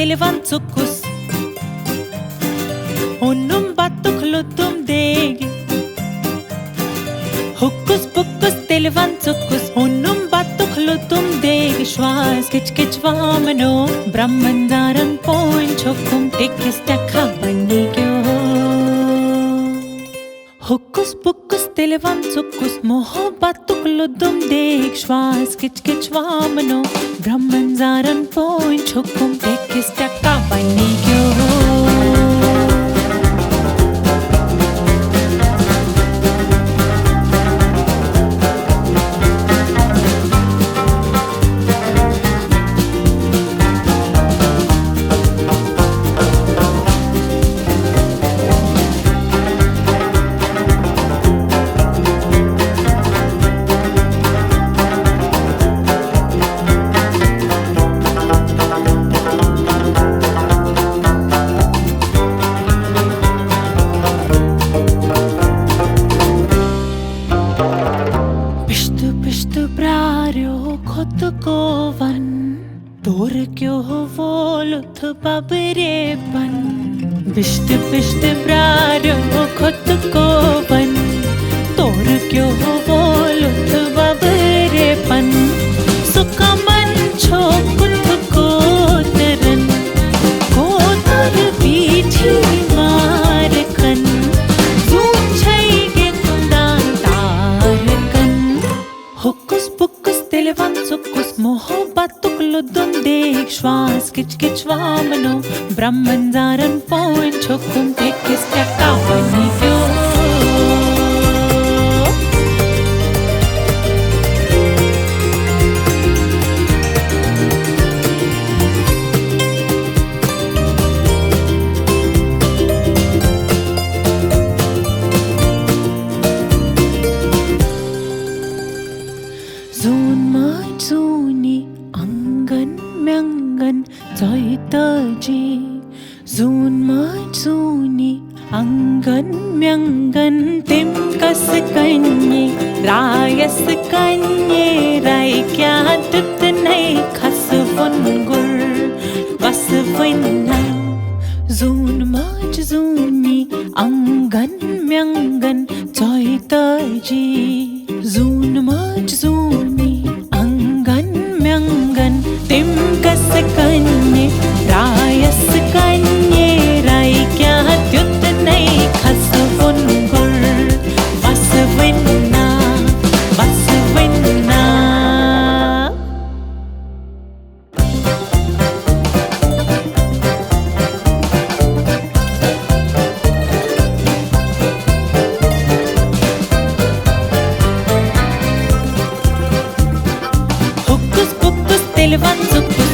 televanzukus Honum batuklutum degi Hokus pokus televanzukus Honum batuklutum degi Schwas kitsch kitsch vamano Brahmandaran point chokum tekis takha banigyo Hokus pokus televanzukus Moho batuklutum degi Schwas kitsch kitsch vamano Brahmandaran point chokum tekis takha banigyo खुद को one तोर क्यों वो लुथ बबरेपन बिष्ट बिष्ट ब्रारो खुद को one तोर क्यों वो लुथ बबरेपन सुका मन छो कुथ को तरन को तर पीछे मार कन सूझेगे कुंदान तार कन हुकुस पुकुस televanzukus moho batuklutum deg Schwas kitsch kitsch vamano Brahmandaran point chokum tekis takha banigyo Zuni angan myangan zaitaji Zuni angan myangan timkas kanye rayas kanye rai kya tut nai khas vungur bas vinna Zuni angan myangan zaitaji Zuni angan myangan timkas kanye rayas kanye rai kya tyut nai khas vungur vas vinna televanzukus